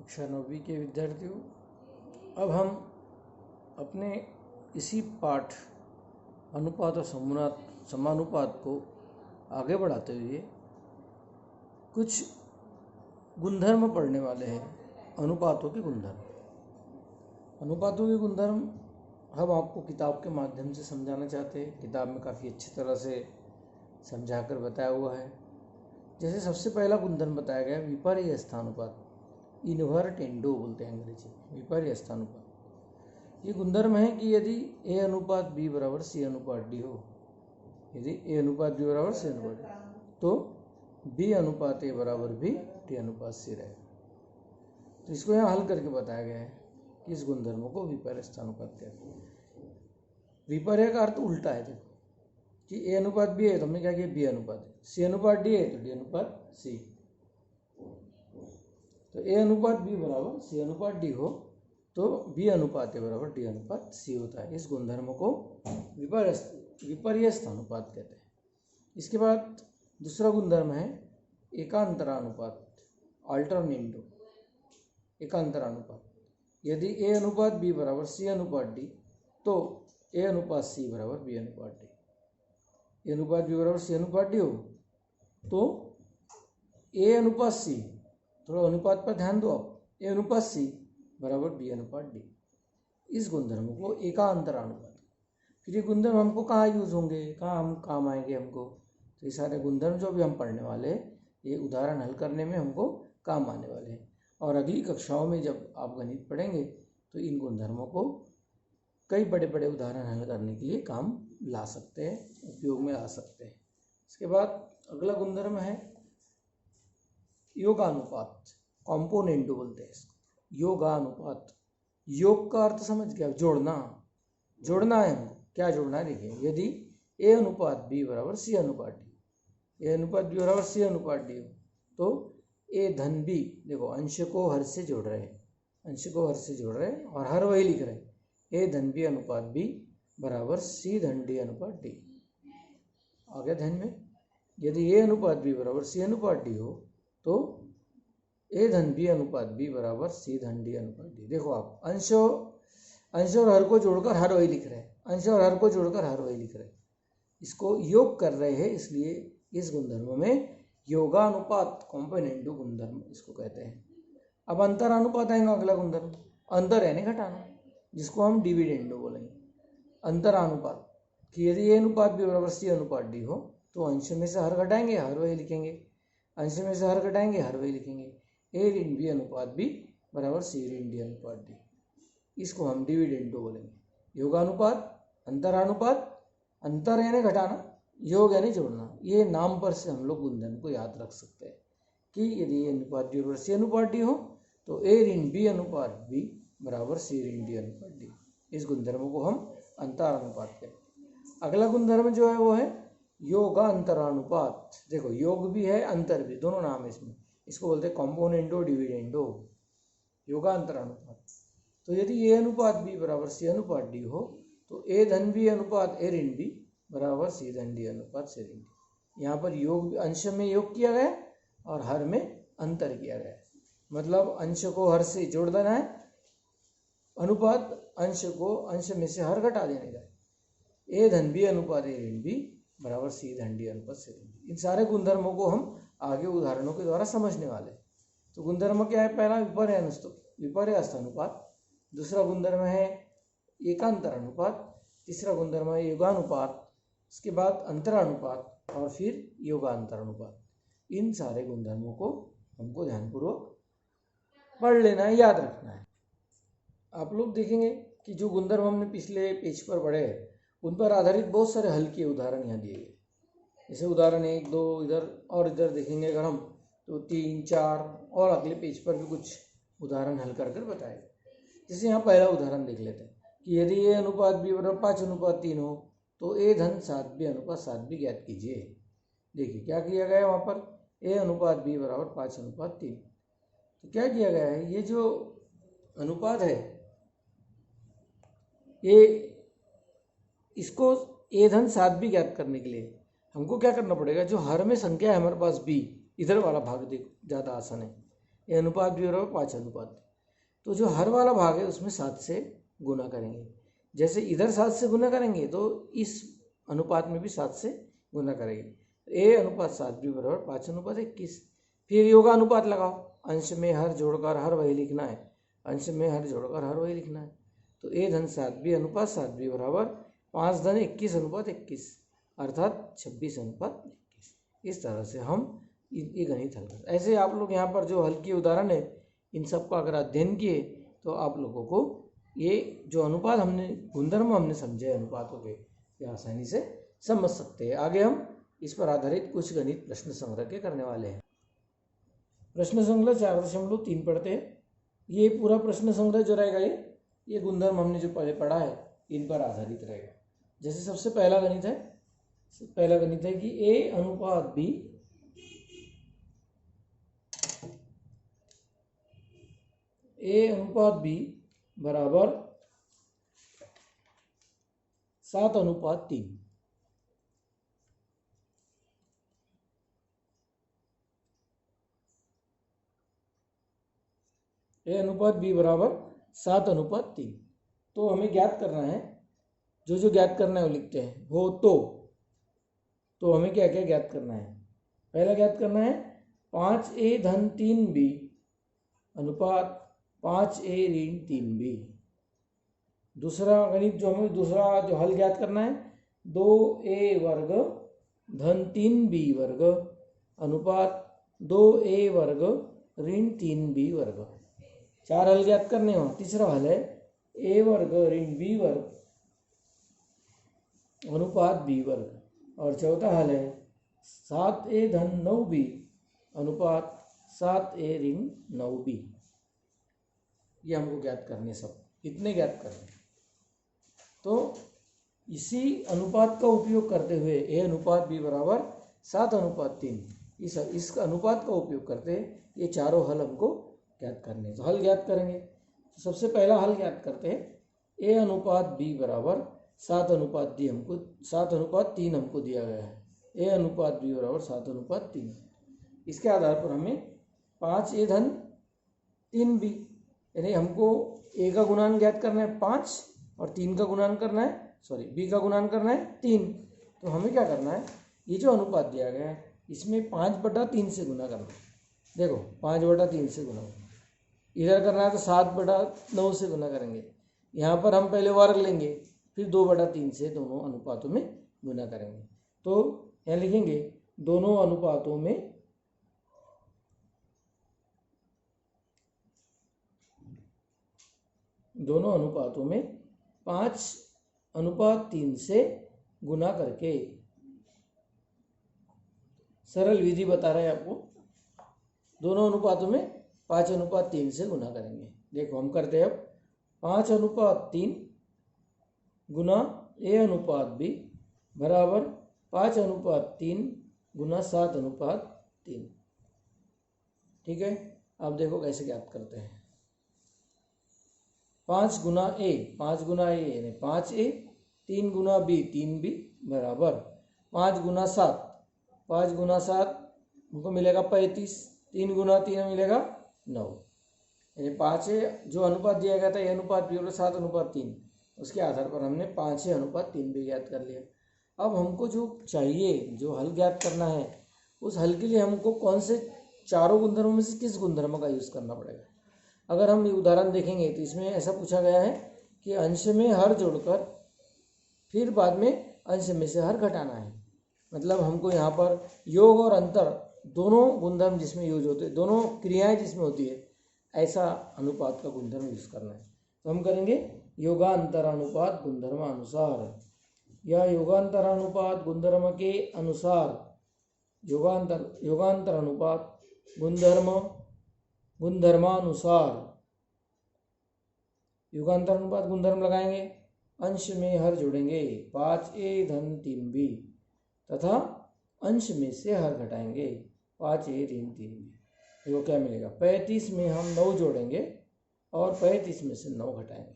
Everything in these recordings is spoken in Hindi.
कक्षा 9वीं के विद्यार्थियों, अब हम अपने इसी पाठ अनुपात और समानुपात को आगे बढ़ाते हुए कुछ गुणधर्म पढ़ने वाले हैं। अनुपातों के गुणधर्म हम आपको किताब के माध्यम से समझाना चाहते हैं। किताब में काफ़ी अच्छी तरह से समझाकर बताया हुआ है। जैसे सबसे पहला गुणधर्म बताया गया विपर्य स्थानुपात, इनवर्टेंडो बोलते हैं अंग्रेजी में, विपर्य स्थानुपात। ये गुणधर्म है कि यदि ए अनुपात बी बराबर सी अनुपात डी हो, यदि ए अनुपात बी बराबर सी अनुपात डी, तो बी अनुपात ए बराबर भी डी अनुपात सी रहेगा। तो इसको यहाँ हल करके बताया गया है कि इस गुणधर्म को विपर्य स्थानुपात कहते हैं। विपर्य का अर्थ उल्टा है। देखो कि ए अनुपात बी है तो हमने क्या किया, बी अनुपात है। सी अनुपात डी है तो डी अनुपात सी। तो ए अनुपात बी बराबर सी अनुपात डी हो तो बी अनुपात ए बराबर डी अनुपात सी होता है। इस गुणधर्म को विपर्य स्थानुपात कहते हैं। इसके बाद दूसरा गुणधर्म है एकांतरानुपात, अल्टरनेंडो, एकांतरानुपात। यदि ए अनुपात बी बराबर सी अनुपात डी तो ए अनुपात सी बराबर बी अनुपात डी। ए अनुपात बी बराबर सी अनुपात डी हो तो ए अनुपात सी, थोड़ा अनुपात पर ध्यान दो आप, ए अनुपात सी बराबर बी अनुपात डी। इस गुणधर्म को एकांतरानुपात। फिर ये गुणधर्म हमको कहाँ यूज होंगे, कहाँ हम काम आएंगे हमको, तो ये सारे गुणधर्म जो भी हम पढ़ने वाले हैं ये उदाहरण हल करने में हमको काम आने वाले हैं। और अगली कक्षाओं में जब आप गणित पढ़ेंगे तो इन गुणधर्मों को कई बड़े बड़े उदाहरण हल करने के लिए काम ला सकते हैं, उपयोग में आ सकते हैं। इसके बाद अगला गुणधर्म है योगानुपात, कॉम्पोनेंटो बोलते हैं इसको, योगानुपात। योग का अर्थ समझ गया, जोड़ना है हमको। क्या जोड़ना है देखिए, यदि ए अनुपात बी बराबर सी अनुपात डी, ए अनुपात बी बराबर सी अनुपात डी हो तो ए धन बी, देखो अंश को हर से जोड़ रहे हैं, अंश को हर से जोड़ रहे हैं और हर वही लिख रहे हैं, ए धन बी अनुपात बी बराबर सी धन डी अनुपात डी। आ गया ध्यान में। यदि ए अनुपात बी बराबर सी अनुपात डी हो तो ए धन बी अनुपात बी बराबर सी धन डी अनुपात डी। देखो आप अंश और हर को जोड़कर हर वही लिख रहे हैं, अंश और हर को जोड़कर हर वही लिख रहे हैं, इसको योग कर रहे हैं, इसलिए इस गुणधर्म में योगानुपात, कॉम्पोनेंटो गुणधर्म इसको कहते हैं। अब अंतरानुपात आएगा अगला गुणधर्म, अंतर यानी घटाना, जिसको हम डिविडेंडो बोलेंगे। अंतरानुपात कि यदि ए अनुपात बी बराबर सी अनुपात डी हो तो अंश में से हर घटाएंगे हर वही लिखेंगे, अंश में से हर घटाएंगे हर वही लिखेंगे। ए ऋण बी अनुपात बी बराबर सी ऋण डी अनुपात डी, इसको हम डिविडेंडो बोलेंगे। योगानुपात, अंतरानुपात, अंतर यानी घटाना, योग यानी जोड़ना। ये नाम पर से हम लोग गुणधर्म को याद रख सकते हैं कि यदि ए अनुपात बी बराबर सी अनुपात डी हो तो ए ऋण बी अनुपात बी बराबर सी ऋण डी अनुपात डी। इस गुणधर्म को हम अंतरानुपात कहते हैं। अगला गुणधर्म जो है वो है योगांतरानुपात। देखो योग भी है अंतर भी, दोनों नाम है इसमें, इसको बोलते हैं कॉम्पोनेंटो डिविडेंडो, योगांतरानुपात। तो यदि ए अनुपात बी बराबर सी अनुपात डी हो तो ए धन बी अनुपात ए ऋण बी बराबर सी धन डी अनुपात सी ऋण डी। यहाँ पर योग अंश में योग किया गया और हर में अंतर किया गया, मतलब अंश को हर से जोड़ देना है, अनुपात अंश को अंश में से हर घटा देने का। ए धन बी अनुपात ए ऋण बी बराबर सी धन डी अनुपात सी ऋण डी। इन सारे गुणधर्मों को हम आगे उदाहरणों के द्वारा समझने वाले। तो गुणधर्म क्या है, पहला विपर्य स्थानुपात, दूसरा गुणधर्म है एकांतरानुपात, तीसरा गुणधर्म है योगानुपात, उसके बाद अंतरानुपात और फिर योगांतरानुपात। इन सारे गुणधर्मों को हमको ध्यानपूर्वक पढ़ लेना है, याद रखना है। आप लोग देखेंगे कि जो गुणधर्म हमने पिछले पेज पर पढ़े उन पर आधारित बहुत सारे हल के उदाहरण यहाँ दिए गए। जैसे उदाहरण 1, 2 इधर और इधर देखेंगे अगर हम तो 3, 4 और अगले पेज पर भी कुछ उदाहरण हल कर बताए। जैसे यहाँ पहला उदाहरण देख लेते हैं कि यदि ए अनुपात बी बराबर 5 अनुपात 3 हो तो ए धन 7 बी अनुपात 7 बी ज्ञात कीजिए। देखिए क्या किया गया है वहाँ पर, ए अनुपात बी बराबर 5 अनुपात 3। तो क्या किया गया है, ये जो अनुपात है ये, इसको ए धन 7 बी ज्ञात करने के लिए हमको क्या करना पड़ेगा, जो हर में संख्या है हमारे पास बी, इधर वाला भाग देखो ज़्यादा आसान है, ए अनुपात बी बराबर 5 अनुपात। तो जो हर वाला भाग है उसमें 7 से गुना करेंगे। जैसे इधर 7 से गुना करेंगे तो इस अनुपात में भी 7 से गुना करेंगे। ए अनुपात 7 बी बराबर 5 अनुपात 21। फिर योगानुपात लगाओ, अंश में हर जोड़कर हर वही लिखना है, अंश में हर जोड़कर हर वही लिखना है। तो ए धन 7 बी अनुपात 7 बी बराबर 5 धन 21 अनुपात 21 अर्थात 26 अनुपात 21। इस तरह से हम ये गणित हल करते। ऐसे आप लोग यहाँ पर जो हल किए उदाहरण है इन सब का अगर अध्ययन किए तो आप लोगों को ये जो अनुपात हमने गुणधर्म हमने समझे अनुपातों के, ये आसानी से समझ सकते हैं। आगे हम इस पर आधारित कुछ गणित प्रश्न संग्रह के करने वाले हैं। प्रश्न संग्रह 4.3 पढ़ते हैं। ये पूरा प्रश्न संग्रह जो रहेगा ये गुणधर्म हमने जो पहले पढ़ा है इन पर आधारित रहेगा। जैसे सबसे पहला गणित है कि ए अनुपात बी बराबर 7 अनुपात 3। ए अनुपात बी बराबर 7 अनुपात 3। तो हमें ज्ञात करना है, जो ज्ञात करना है वो लिखते हैं। हो तो हमें क्या क्या ज्ञात करना है। पहला ज्ञात करना है 5a धन 3b अनुपात 5a ऋण 3b। दूसरा गणित जो हल ज्ञात करना है 2a वर्ग धन 3b वर्ग अनुपात 2a वर्ग ऋण 3b वर्ग। 4 हल ज्ञात करने हो। तीसरा हल है a वर्ग ऋण b वर्ग अनुपात b वर्ग। और चौथा हल है 7a धन 9b अनुपात 7a ऋण 9b। ये हमको ज्ञात करने, सब इतने ज्ञात करने। तो इसी अनुपात का उपयोग करते हुए ए अनुपात बी बराबर 7 अनुपात 3, इस अनुपात का उपयोग करते ये चारों हल हमको ज्ञात करने। तो हल ज्ञात करेंगे। तो सबसे पहला हल ज्ञात करते हैं ए अनुपात बी बराबर 7 अनुपात 3 हमको दिया गया है। ए अनुपात बी बराबर 7 अनुपात 3। इसके आधार पर हमें 5a धन 3b, यानी हमको ए का गुणान ज्ञात करना है 5 और 3 का गुणान करना है, बी का गुणान करना है 3। तो हमें क्या करना है, ये जो अनुपात दिया गया है इसमें 5/3 से गुना करना है। देखो 5/3 से गुना, इधर करना है तो 7/9 से गुना करेंगे। यहाँ पर हम पहले वर्ग लेंगे, फिर 2/3 से दोनों अनुपातों में गुना करेंगे। तो यहाँ लिखेंगे दोनों अनुपातों में 5/3 से गुना करके, सरल विधि बता रहे हैं आपको, दोनों अनुपातों में 5/3 से गुना करेंगे। देखो हम करते हैं अब 5/3 गुना ए अनुपात बी बराबर 5/3 गुना 7/3। ठीक है, अब देखो कैसे ज्ञात करते हैं। 5 गुना ए यानी 5a, 3 गुना बी 3b बराबर 5 गुना 7 हमको मिलेगा 35, 3 गुना 3 मिलेगा 9। यानी 5a जो अनुपात दिया गया था ये अनुपात बी बराबर 7 अनुपात 3, उसके आधार पर हमने 5a अनुपात 3 भी ज्ञात कर लिया। अब हमको जो चाहिए, जो हल ज्ञात करना है, उस हल के लिए हमको कौन से चारों गुणधर्मों में से किस गुणधर्म का यूज़ करना पड़ेगा। अगर हम ये उदाहरण देखेंगे तो इसमें ऐसा पूछा गया है कि अंश में हर जोड़कर फिर बाद में अंश में से हर घटाना है। मतलब हमको यहाँ पर योग और अंतर दोनों गुणधर्म जिसमें यूज होते हैं, दोनों क्रियाएं जिसमें होती है, ऐसा अनुपात का गुणधर्म यूज करना है। तो हम करेंगे योगांतरानुपात गुणधर्मानुसार, या योगांतरानुपात गुणधर्म के अनुसार योगांतरानुपात गुणधर्मानुसार योगांतरानुपात गुणधर्म लगाएंगे। अंश में हर जोड़ेंगे 5a धन 3b तथा अंश में से हर घटाएंगे 5a ऋण 3b। देखो क्या मिलेगा, 35 में हम 9 जोड़ेंगे और 35 में से 9 घटाएंगे।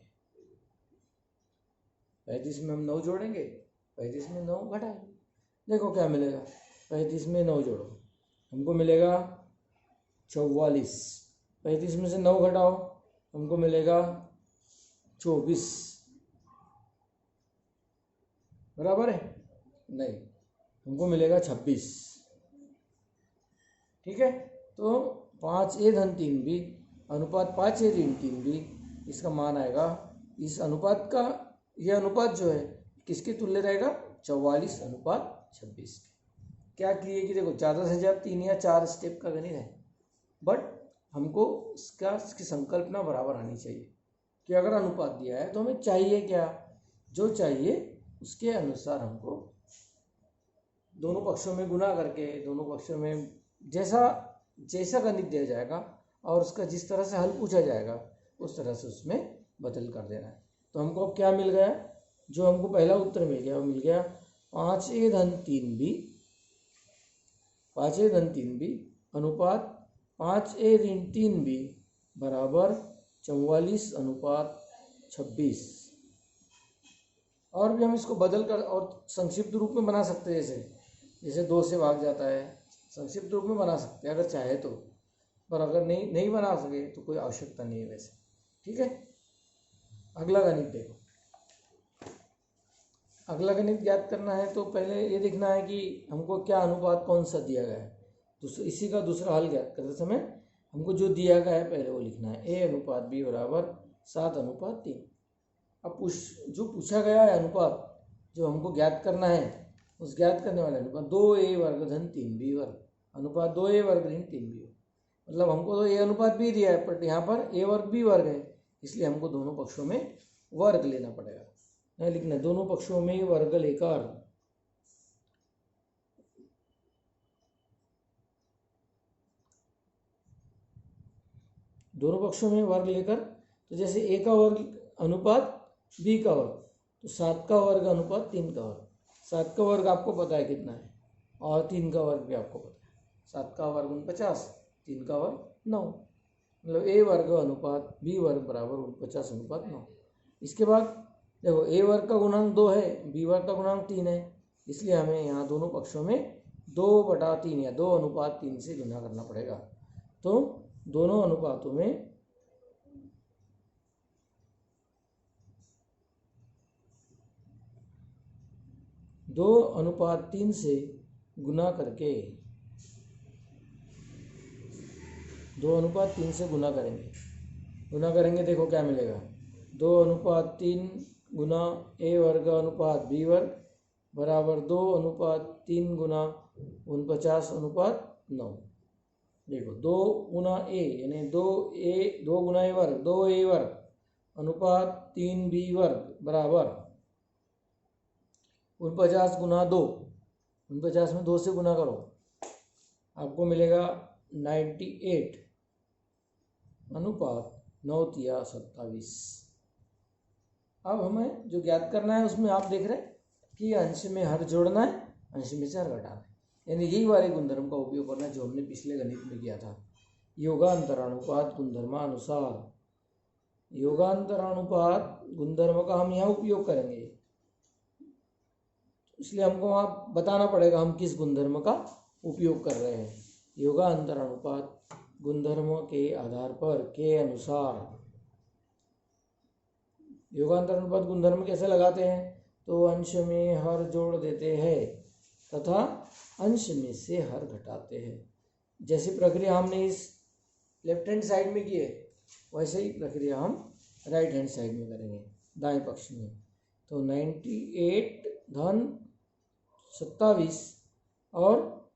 35 में हम 9 जोड़ेंगे, 35 में 9 घटाएंगे। देखो क्या मिलेगा, 35 में 9 जोड़ो हमको मिलेगा 44। 35 में से 9 घटाओ, हमको मिलेगा 24, बराबर है? नहीं, हमको मिलेगा 26। ठीक है, तो 5a-3b अनुपात 5a-3b, इसका मान आएगा, इस अनुपात का, यह अनुपात जो है किसके तुल्य रहेगा? 44:26। क्या किए कि देखो ज़्यादा से ज़्यादा 3 या 4 स्टेप का गणित है, बट हमको इसकी संकल्पना बराबर आनी चाहिए कि अगर अनुपात दिया है तो हमें चाहिए क्या, जो चाहिए उसके अनुसार हमको दोनों पक्षों में गुना करके, दोनों पक्षों में जैसा गणित दिया जाएगा और उसका जिस तरह से हल पूछा जाएगा उस तरह से उसमें बदल कर देना है। तो हमको अब क्या मिल गया? जो हमको पहला उत्तर मिल गया वो मिल गया 5a-3b अनुपात 5a-3b बराबर 44:26। और भी हम इसको बदल कर और संक्षिप्त रूप में बना सकते हैं, जैसे 2 से भाग जाता है, संक्षिप्त रूप में बना सकते हैं अगर चाहे तो, पर अगर नहीं बना सके तो कोई आवश्यकता नहीं है वैसे। ठीक है, अगला गणित देखो। अगला गणित ज्ञात करना है तो पहले ये देखना है कि हमको क्या अनुपात कौन सा दिया गया है, तो इसी का दूसरा हल ज्ञात करते समय हमको जो दिया गया है पहले वो लिखना है। a/b बराबर 7:3। अब जो पूछा गया है अनुपात जो हमको ज्ञात करना है, उस ज्ञात करने वाले अनुपात 2a² 3b अनुपात 2a² 3b, मतलब हमको तो a अनुपात b दिया है, बट यहाँ पर a वर्ग b वर्ग है, इसलिए हमको दोनों पक्षों में वर्ग लेना पड़ेगा। नहीं लिखना, दोनों पक्षों में वर्ग लेकर तो जैसे a का वर्ग अनुपात b का वर्ग, तो 7 का वर्ग अनुपात 3 का वर्ग। 7 का वर्ग आपको पता है कितना है, और 3 का वर्ग भी आपको पता है। 7 का वर्ग 49, 3 का वर्ग 9, मतलब a वर्ग अनुपात b वर्ग बराबर 49:9। इसके बाद देखो a वर्ग का गुणांक 2 है, b वर्ग का गुणांक 3 है, इसलिए हमें यहाँ दोनों पक्षों में 2/3 या 2:3 से गुना करना पड़ेगा। तो दोनों अनुपातों में 2:3 से गुना करके 2:3 से गुना करेंगे, देखो क्या मिलेगा। 2:3 गुना a वर्ग अनुपात b वर्ग बराबर 2:3 गुना 49:9। देखो 2 गुना a यानी 2 गुना a वर्ग 2a वर्ग अनुपात 3b वर्ग बराबर 49 गुना 2, 49 में 2 से गुना करो, आपको मिलेगा 98 अनुपात 9×3=27। अब हमें जो ज्ञात करना है उसमें आप देख रहे हैं कि अंश में हर जोड़ना है, अंश में से हर घटाना है, यानी यही वाले गुणधर्म का उपयोग करना है जो हमने पिछले गणित में किया था। योगांतरानुपात गुणधर्मानुसार, योगांतरानुपात गुणधर्म का हम यहाँ उपयोग करेंगे, इसलिए हमको वहाँ बताना पड़ेगा हम किस गुणधर्म का उपयोग कर रहे हैं। योगांतरानुपात गुणधर्म के आधार पर के अनुसार, योगांतरानुपात गुणधर्म कैसे लगाते हैं, तो अंश में हर जोड़ देते हैं तथा अंश में से हर घटाते हैं। जैसी प्रक्रिया हमने इस लेफ्ट हैंड साइड में की है, वैसे ही प्रक्रिया हम राइट हैंड साइड में करेंगे, दाएं पक्ष में। तो 98 धन 27 और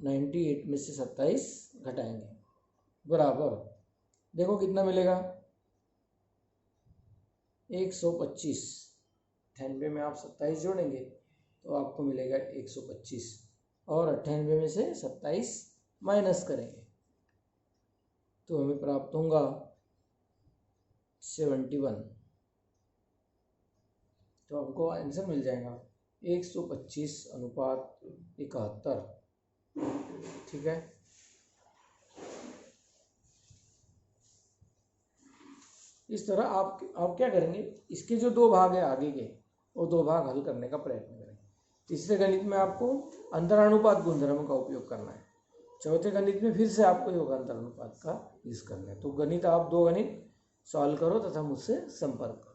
98 में से 27 घटाएंगे बराबर, देखो कितना मिलेगा 125। 98 में आप 27 जोड़ेंगे तो आपको मिलेगा 125, और 98 में से 27 माइनस करेंगे तो हमें प्राप्त होगा 71। तो हमको आंसर मिल जाएगा 125:71। ठीक है, इस तरह आप क्या करेंगे, इसके जो 2 भाग है आगे के, वो 2 भाग हल करने का प्रयत्न करें। तीसरे गणित में आपको अंतरानुपात गुणधर्म का उपयोग करना है। चौथे गणित में फिर से आपको योगांतर अनुपात का यूज करना है। तो गणित आप 2 गणित सॉल्व करो तथा मुझसे संपर्क करो।